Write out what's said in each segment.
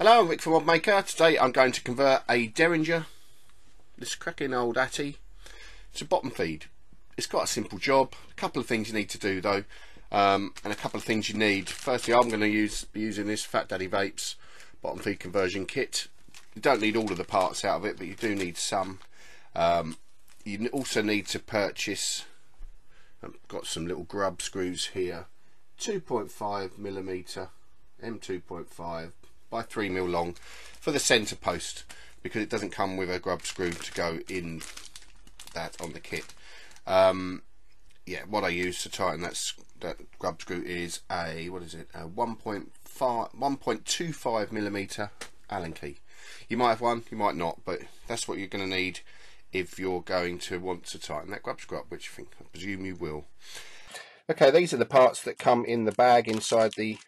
Hello, I'm Rick from ModMaker. Today I'm going to convert a Deringer, this cracking old atty, to bottom feed. It's quite a simple job. A couple of things you need to do though, and a couple of things you need. Firstly, I'm going to be using this Fat Daddy Vapes bottom feed conversion kit. You don't need all of the parts out of it, but you do need some. You also need to purchase, I've got some little grub screws here, 2.5mm M2.5 by 3mm long for the centre post, because it doesn't come with a grub screw to go in that on the kit. Yeah, what I use to tighten that grub screw is a, what is it, a 1.25mm Allen key. You might have one, you might not, but that's what you're going to need if you're going to want to tighten that grub screw up, which I presume you will. Okay, these are the parts that come in the bag inside the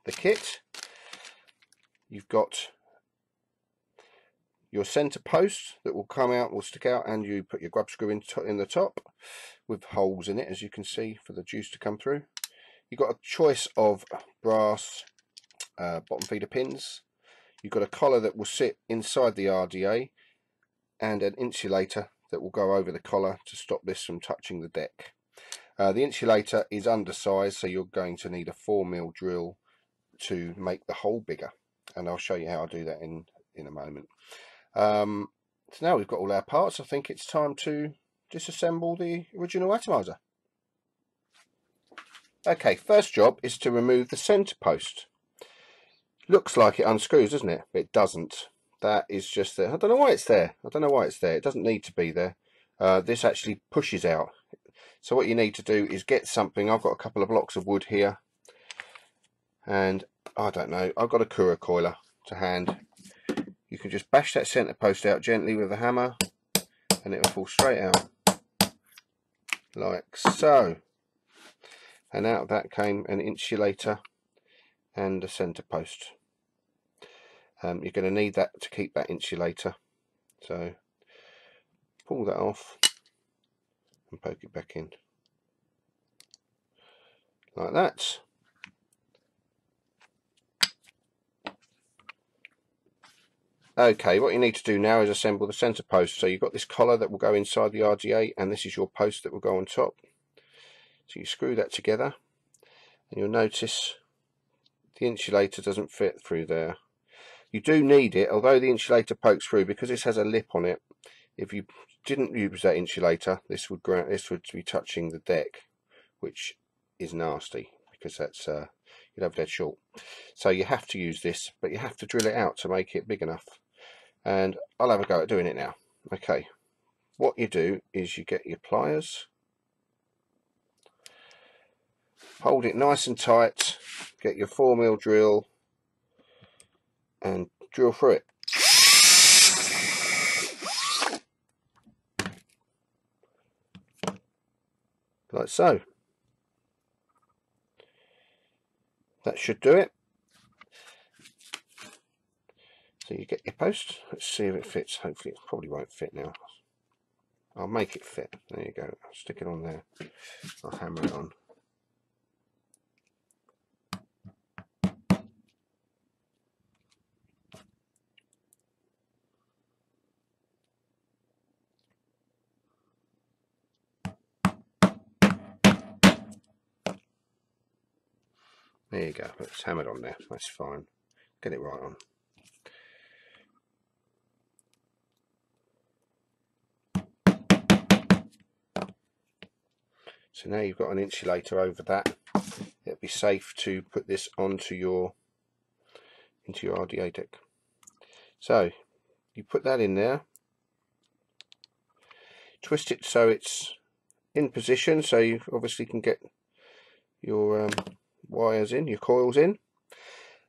kit. You've got your centre post that will come out, will stick out, and you put your grub screw in the top with holes in it, as you can see, for the juice to come through. You've got a choice of brass bottom feeder pins. You've got a collar that will sit inside the RDA and an insulator that will go over the collar to stop this from touching the deck. The insulator is undersized, so you're going to need a 4mm drill to make the hole bigger, and I'll show you how I do that in a moment. So now we've got all our parts, I think it's time to disassemble the original atomizer. Okay, first job is to remove the centre post. Looks like it unscrews, doesn't it? But it doesn't. That is just there. I don't know why it's there. I don't know why it's there. It doesn't need to be there. This actually pushes out. So what you need to do is get something. I've got a couple of blocks of wood here, and I don't know, I've got a Cura coiler to hand. You can just bash that centre post out gently with a hammer and it will fall straight out like so. And out of that came an insulator and a centre post. You're going to need that to keep that insulator, so pull that off and poke it back in like that. Okay, what you need to do now is assemble the centre post. So you've got this collar that will go inside the RGA, and this is your post that will go on top. So you screw that together, and you'll notice the insulator doesn't fit through there. You do need it, although the insulator pokes through, because this has a lip on it. If you didn't use that insulator, this would be touching the deck, which is nasty, because that's you'd have dead short. So you have to use this, but you have to drill it out to make it big enough. And I'll have a go at doing it now. Okay, what you do is you get your pliers, hold it nice and tight, get your 4mm drill and drill through it. Like so. That should do it. So you get your post. Let's see if it fits. Hopefully it probably won't fit now. I'll make it fit. There you go. I'll stick it on there. I'll hammer it on. There you go. It's hammered on there. That's fine. Get it right on. So now you've got an insulator over that. It'll be safe to put this onto into your RDA deck. So you put that in there, twist it so it's in position, so you obviously can get your wires in, your coils in,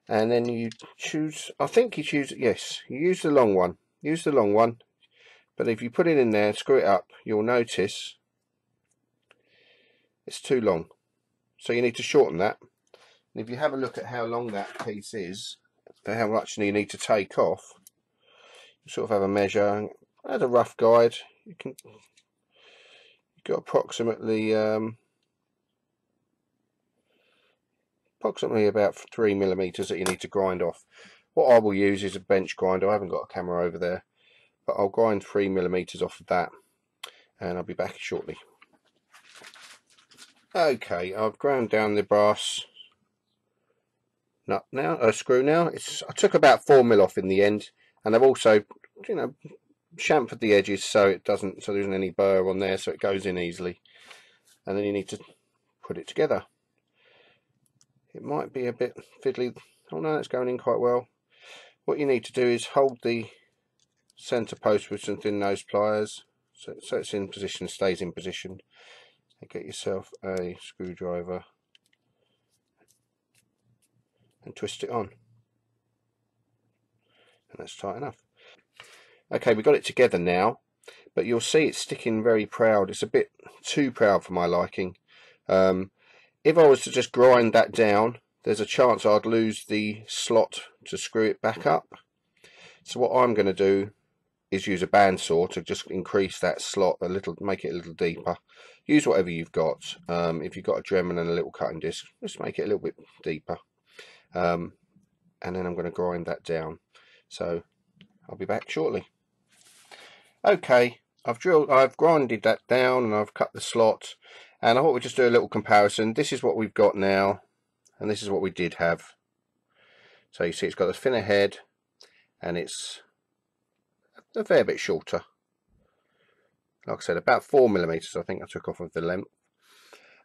and then you choose, I think you choose, yes, you use the long one. Use the long one, but if you put it in there, screw it up, you'll notice it's too long, so you need to shorten that. And if you have a look at how long that piece is, for how much you need to take off, you sort of have a measure. As a rough guide, you've got approximately about 3mm that you need to grind off. What I will use is a bench grinder. I haven't got a camera over there, but I'll grind 3mm off of that, and I'll be back shortly. Okay, I've ground down the brass nut now, screw now. I took about 4mm off in the end, and I've also, you know, chamfered the edges so there isn't any burr on there, so it goes in easily. And then you need to put it together. It might be a bit fiddly. Oh no, it's going in quite well. What you need to do is hold the centre post with some thin nose pliers, so it's in position, stays in position. And get yourself a screwdriver and twist it on, and that's tight enough. Okay, we've got it together now, but you'll see it's sticking very proud. It's a bit too proud for my liking. If I was to just grind that down, there's a chance I'd lose the slot to screw it back up. So what I'm going to do is use a bandsaw to just increase that slot a little, make it a little deeper. Use whatever you've got. If you've got a Dremel and a little cutting disc, just make it a little bit deeper. And then I'm going to grind that down. So I'll be back shortly. Okay, I've grinded that down and I've cut the slot, and I thought we'd just do a little comparison. This is what we've got now, and this is what we did have. So you see it's got a thinner head, and it's a fair bit shorter. Like I said, about 4mm I think I took off of the length.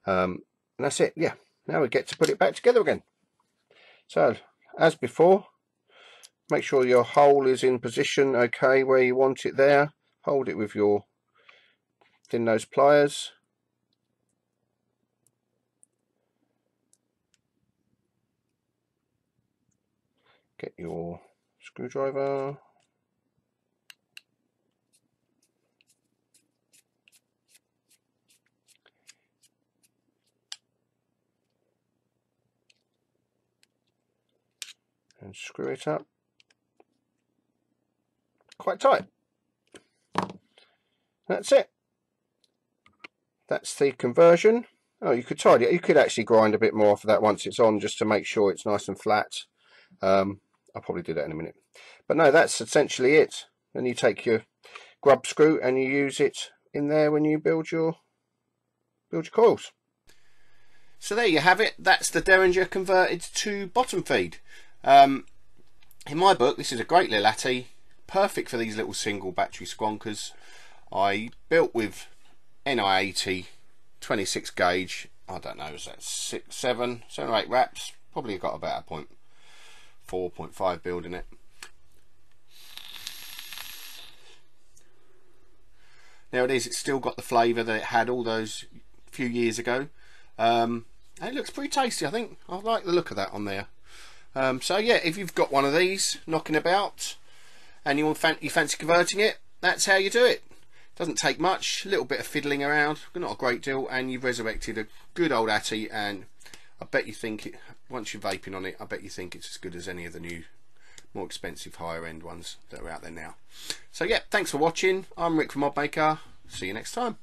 And that's it. Yeah, now we get to put it back together again. So as before, make sure your hole is in position okay where you want it there. Hold it with your thin nose pliers. Get your screwdriver. And screw it up quite tight. That's it. That's the conversion. Oh, you could tidy it. You could actually grind a bit more off of that once it's on, just to make sure it's nice and flat. I'll probably do that in a minute. But no, that's essentially it. Then you take your grub screw and you use it in there when you build your coils. So there you have it. That's the Deringer converted to bottom feed. In my book, this is a great little atty, perfect for these little single battery squonkers. I built with NI80 26 gauge. I don't know, is that 7 or 8 wraps? Probably got about a 0.4, 0.5 build in it. There it is. It's still got the flavour that it had all those few years ago. It looks pretty tasty, I think. I like the look of that on there. So yeah, if you've got one of these knocking about and you fancy converting it, that's how you do it. Doesn't take much, a little bit of fiddling around, but not a great deal, and you've resurrected a good old atty, and I bet you think it, once you're vaping on it, I bet you think it's as good as any of the new, more expensive, higher end ones that are out there now. So yeah, thanks for watching. I'm Rick from ModMaker. See you next time.